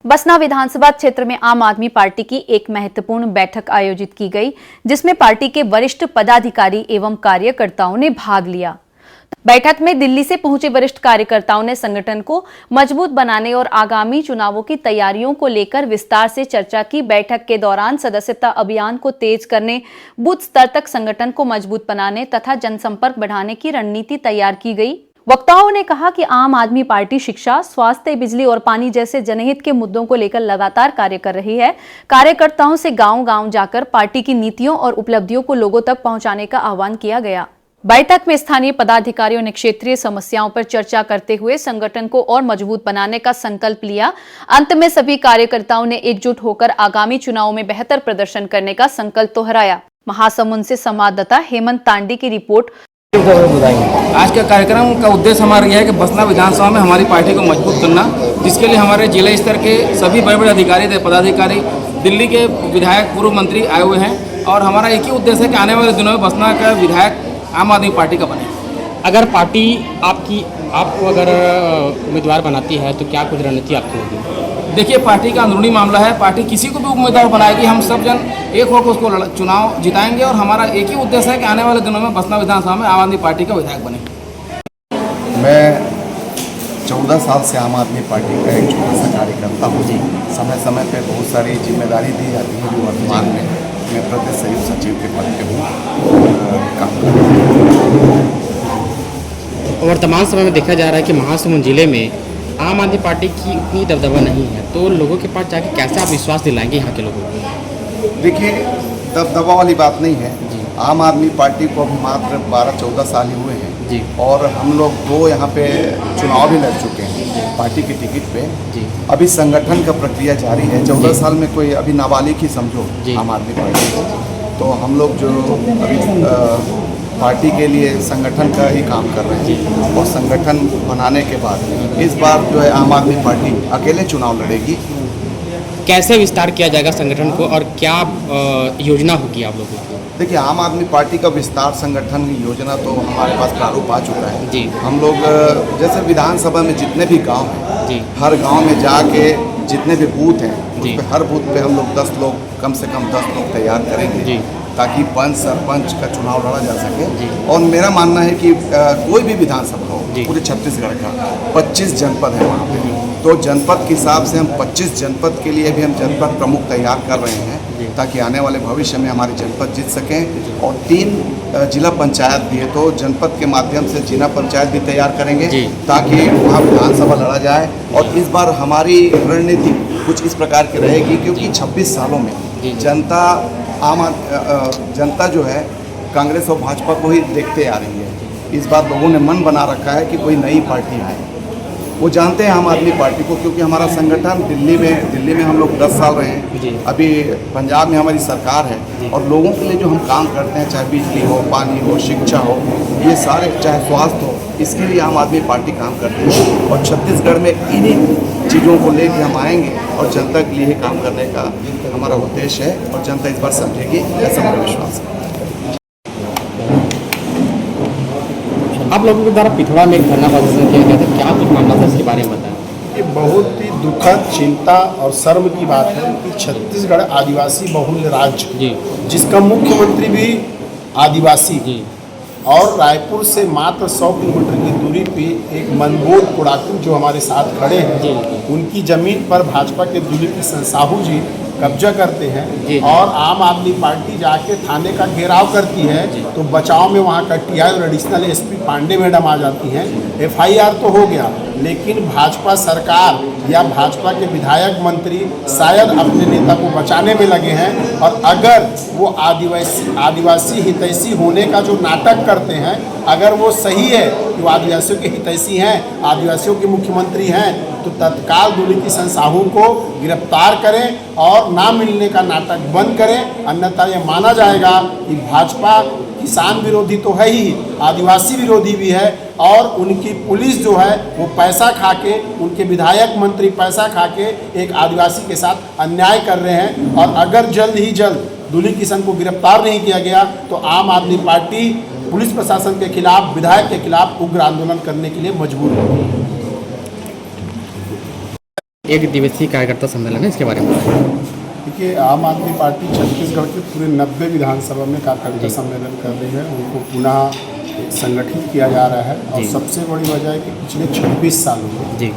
बसना विधानसभा क्षेत्र में आम आदमी पार्टी की एक महत्वपूर्ण बैठक आयोजित की गई, जिसमें पार्टी के वरिष्ठ पदाधिकारी एवं कार्यकर्ताओं ने भाग लिया। बैठक में दिल्ली से पहुंचे वरिष्ठ कार्यकर्ताओं ने संगठन को मजबूत बनाने और आगामी चुनावों की तैयारियों को लेकर विस्तार से चर्चा की। बैठक के दौरान सदस्यता अभियान को तेज करने, बूथ स्तर तक संगठन को मजबूत बनाने तथा जनसंपर्क बढ़ाने की रणनीति तैयार की गई। वक्ताओं ने कहा कि आम आदमी पार्टी शिक्षा, स्वास्थ्य, बिजली और पानी जैसे जनहित के मुद्दों को लेकर लगातार कार्य कर रही है। कार्यकर्ताओं से गांव-गांव जाकर पार्टी की नीतियों और उपलब्धियों को लोगों तक पहुंचाने का आह्वान किया गया। बैठक में स्थानीय पदाधिकारियों ने क्षेत्रीय समस्याओं पर चर्चा करते हुए संगठन को और मजबूत बनाने का संकल्प लिया। अंत में सभी कार्यकर्ताओं ने एकजुट होकर आगामी चुनाव में बेहतर प्रदर्शन करने का संकल्प दोहराया। महासमुंद से संवाददाता हेमंत तांडी की रिपोर्ट। आज का कार्यक्रम का उद्देश्य हमारा यह है कि बसना विधानसभा में हमारी पार्टी को मजबूत करना, जिसके लिए हमारे जिला स्तर के सभी बड़े बड़े अधिकारी पदाधिकारी, दिल्ली के विधायक, पूर्व मंत्री आए हुए हैं और हमारा एक ही उद्देश्य है कि आने वाले दिनों में बसना का विधायक आम आदमी पार्टी का बने। अगर पार्टी आपको अगर उम्मीदवार बनाती है तो क्या कुछ रणनीति आपकी होगी? देखिए, पार्टी का अंदरूनी मामला है। पार्टी किसी को भी उम्मीदवार बनाएगी, हम सब जन एक होकर उसको चुनाव जिताएंगे और हमारा एक ही उद्देश्य है कि आने वाले दिनों में बसना विधानसभा में आम आदमी पार्टी का विधायक बने। मैं 14 साल से आम आदमी पार्टी का एक छोटा सा कार्यकर्ता हूँ। समय समय पे बहुत सारी जिम्मेदारी दी जाती है, जो वर्तमान में मैं प्रदेश संयुक्त सचिव के पद पे हूँ काम कर रहा हूँ। वर्तमान समय में देखा जा रहा है कि महासमुंद जिले में आम आदमी पार्टी की उतनी दबदबा नहीं है, तो लोगों के पास जाके कैसे आप विश्वास दिलाएंगे यहाँ के लोगों को? देखिए, दबदबा वाली बात नहीं है। आम आदमी पार्टी को अभी मात्र 12-14 साल ही हुए हैं और हम लोग 2 यहाँ पे चुनाव भी लड़ चुके हैं पार्टी की टिकट पे। अभी संगठन का प्रक्रिया जारी है। 14 साल में कोई अभी नाबालिग ही समझो आम आदमी पार्टी को। तो हम लोग जो अभी पार्टी के लिए संगठन का ही काम कर रहे हैं और संगठन बनाने के बाद इस बार जो है आम आदमी पार्टी अकेले चुनाव लड़ेगी। कैसे विस्तार किया जाएगा संगठन को और क्या योजना होगी आप लोगों की? देखिए, आम आदमी पार्टी का विस्तार संगठन की योजना तो हमारे पास प्रारूप आ चुका है जी। हम लोग जैसे विधानसभा में जितने भी गांव हैं जी, हर गांव में जाके जितने भी बूथ हैं उस पे हर बूथ पे हम लोग 10 लोग, कम से कम 10 लोग तैयार करेंगे जी, ताकि पंच सरपंच का चुनाव लड़ा जा सके। और मेरा मानना है कि कोई भी विधानसभा हो, पूरे छत्तीसगढ़ का 25 जनपद है वहाँ पे, तो जनपद के हिसाब से हम 25 जनपद के लिए भी हम जनपद प्रमुख तैयार कर रहे हैं ताकि आने वाले भविष्य में हमारी जनपद जीत सकें। और 3 जिला पंचायत भी है, तो जनपद के माध्यम से जिला पंचायत भी तैयार करेंगे ताकि वहाँ विधानसभा लड़ा जाए। और इस बार हमारी रणनीति कुछ इस प्रकार की रहेगी, क्योंकि 26 सालों में जनता जो है कांग्रेस और भाजपा को ही देखते आ रही है। इस बार लोगों ने मन बना रखा है कि कोई नई पार्टी आए। वो जानते हैं आम आदमी पार्टी को, क्योंकि हमारा संगठन दिल्ली में हम लोग 10 साल रहे हैं। अभी पंजाब में हमारी सरकार है और लोगों के लिए जो हम काम करते हैं, चाहे बिजली हो, पानी हो, शिक्षा हो, ये सारे, चाहे स्वास्थ्य हो, इसके लिए आम आदमी पार्टी काम करती है। और छत्तीसगढ़ में इन्हीं चीज़ों को लेकर हम आएंगे और जनता के लिए ही काम करने का हमारा उद्देश्य है और जनता इस बार समझेगी, ऐसा मेरा विश्वास है। आप लोगों के द्वारा पिथौरा में एक धरना प्रदर्शन किया गया था, क्या कुछ मामला था, इसके बारे में बताएं। ये बहुत ही दुखद, चिंता और शर्म की बात है कि छत्तीसगढ़ आदिवासी बहुल राज्य जिसका मुख्यमंत्री भी आदिवासी और रायपुर से मात्र 100 किलोमीटर की दूरी पे एक मनबोध कुड़ाकू जो हमारे साथ खड़े हैं, उनकी ज़मीन पर भाजपा के दिलीप किशन साहू जी कब्जा करते हैं और आम आदमी पार्टी जाके थाने का घेराव करती है, तो बचाव में वहाँ का टीआई और एडिशनल एसपी पांडे मैडम आ जाती हैं। एफआईआर तो हो गया, लेकिन भाजपा सरकार या भाजपा के विधायक मंत्री शायद अपने नेता को बचाने में लगे हैं। और अगर वो आदिवासी हितैषी होने का जो नाटक करते हैं, अगर वो सही है कि वो आदिवासियों के हितैषी हैं, आदिवासियों के मुख्यमंत्री हैं, तो तत्काल दिलीप किशन साहू को गिरफ्तार करें और ना मिलने का नाटक बंद करें। अन्यथा ये माना जाएगा कि भाजपा किसान विरोधी तो है ही, आदिवासी विरोधी भी है और उनकी पुलिस जो है वो पैसा खा के, उनके विधायक मंत्री पैसा खा के एक आदिवासी के साथ अन्याय कर रहे हैं। और अगर जल्द ही जल्द दिलीप किशन को गिरफ्तार नहीं किया गया तो आम आदमी पार्टी पुलिस प्रशासन के खिलाफ, विधायक के खिलाफ उग्र आंदोलन करने के लिए मजबूर होगी। एक दिवसीय कार्यकर्ता सम्मेलन है, इसके बारे में बताइए। देखिए, आम आदमी पार्टी छत्तीसगढ़ के पूरे 90 विधानसभा में कार्यकर्ता सम्मेलन कर रही है। उनको पुनः संगठित किया जा रहा है और सबसे बड़ी वजह है कि पिछले 26 सालों में जी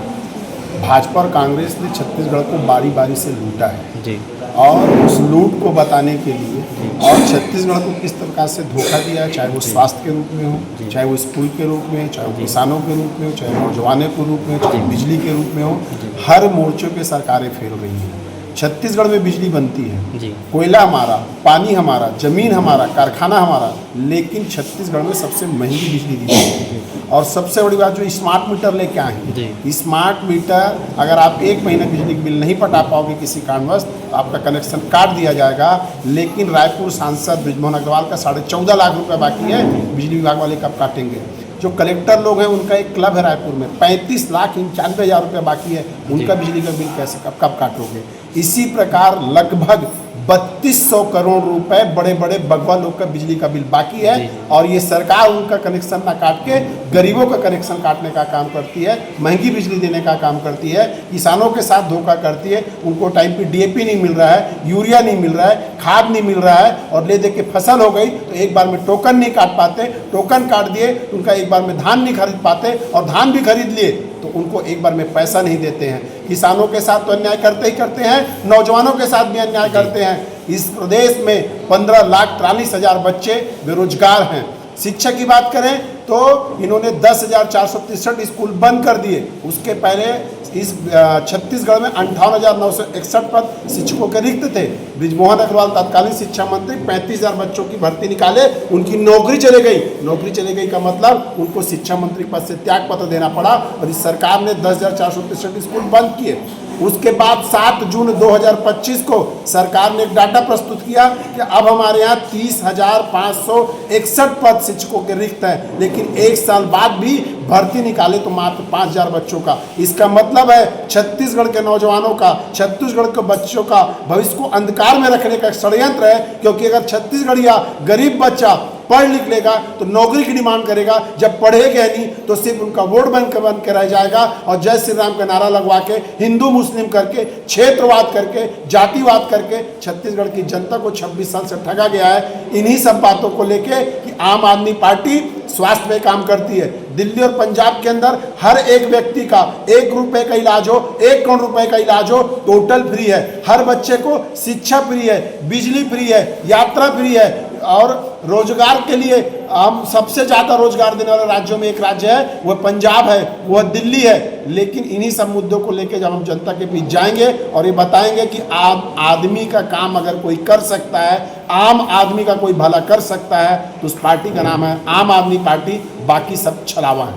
भाजपा और कांग्रेस ने छत्तीसगढ़ को बारी बारी से लूटा है जी और उस लूट को बताने के लिए और छत्तीसगढ़ को किस प्रकार से धोखा दिया है, चाहे वो स्वास्थ्य के रूप में हो, चाहे वो स्कूल के रूप में, चाहे वो किसानों के रूप में हो, चाहे नौजवानों के रूप में, चाहे बिजली के रूप में हो, हर मोर्चों पे सरकारें फेल रही हैं। छत्तीसगढ़ में बिजली बनती है, जी कोयला हमारा, पानी हमारा, जमीन हमारा, कारखाना हमारा, लेकिन छत्तीसगढ़ में सबसे महंगी बिजली दी जाती है। और सबसे बड़ी बात, जो स्मार्ट मीटर लेके आए हैं, स्मार्ट मीटर अगर आप 1 महीना बिजली का बिल नहीं पटा पाओगे किसी कारणवश, तो आपका कनेक्शन काट दिया जाएगा। लेकिन रायपुर सांसद बृजमोहन अग्रवाल का 14.5 लाख रुपये बाकी है, बिजली विभाग वाले कब काटेंगे? जो कलेक्टर लोग हैं, उनका एक क्लब है रायपुर में, 35,91,000 रुपये बाकी है, उनका बिजली का बिल कैसे कब काटोगे? इसी प्रकार लगभग 3200 करोड़ रुपए बड़े बड़े बगवा लोग का बिजली का बिल बाकी है और ये सरकार उनका कनेक्शन ना काट के गरीबों का कनेक्शन काटने का काम करती है, महंगी बिजली देने का काम करती है, किसानों के साथ धोखा करती है। उनको टाइम पे डीएपी नहीं मिल रहा है, यूरिया नहीं मिल रहा है, खाद नहीं मिल रहा है और ले दे के फसल हो गई तो एक बार में टोकन नहीं काट पाते, टोकन काट दिए तो उनका एक बार में धान नहीं खरीद पाते और धान भी खरीद लिए तो उनको एक बार में पैसा नहीं देते हैं। किसानों के साथ तो अन्याय करते ही करते हैं, नौजवानों के साथ भी अन्याय करते हैं। इस प्रदेश में 15,43,000 बच्चे बेरोजगार हैं। शिक्षा की बात करें तो इन्होंने 10,463 स्कूल बंद कर दिए। उसके पहले इस छत्तीसगढ़ में 58,961 पद शिक्षकों के रिक्त थे। बृजमोहन अग्रवाल तत्कालीन शिक्षा मंत्री 35,000 बच्चों की भर्ती निकाले, उनकी नौकरी चले गई। नौकरी चले गई का मतलब उनको शिक्षा मंत्री पद से त्याग पत्र देना पड़ा और इस सरकार ने 10,463 स्कूल बंद किए। उसके बाद 7 जून 2025 को सरकार ने एक डाटा प्रस्तुत किया कि अब हमारे यहाँ 30,561 पद शिक्षकों के रिक्त हैं, लेकिन एक साल बाद भी भर्ती निकाले तो मात्र 5,000 बच्चों का। इसका मतलब है छत्तीसगढ़ के नौजवानों का, छत्तीसगढ़ के बच्चों का भविष्य को अंधकार में रखने का एक षड्यंत्र है। क्योंकि अगर छत्तीसगढ़िया गरीब बच्चा पढ़ लिख लेगा तो नौकरी की डिमांड करेगा, जब पढ़ेगा नहीं तो सिर्फ उनका वोट बैंक बन के रह जाएगा और जय श्री राम का नारा लगवा के हिंदू मुस्लिम करके, क्षेत्रवाद करके, जातिवाद करके छत्तीसगढ़ की जनता को 26 साल से ठगा गया है। इन्हीं सब बातों को लेके कि आम आदमी पार्टी स्वास्थ्य में काम करती है। दिल्ली और पंजाब के अंदर हर एक व्यक्ति का 1 रुपए का इलाज हो, 1 करोड़ रुपए का इलाज हो, टोटल फ्री है। हर बच्चे को शिक्षा फ्री है, बिजली फ्री है, यात्रा फ्री है और रोजगार के लिए हम सबसे ज़्यादा रोजगार देने वाले राज्यों में एक राज्य है, वह पंजाब है, वह दिल्ली है। लेकिन इन्हीं सब मुद्दों को लेकर जब हम जनता के बीच जाएंगे और ये बताएंगे कि आम आदमी का काम अगर कोई कर सकता है, आम आदमी का कोई भला कर सकता है, तो उस पार्टी का नाम है आम आदमी पार्टी, बाकी सब छलावा है।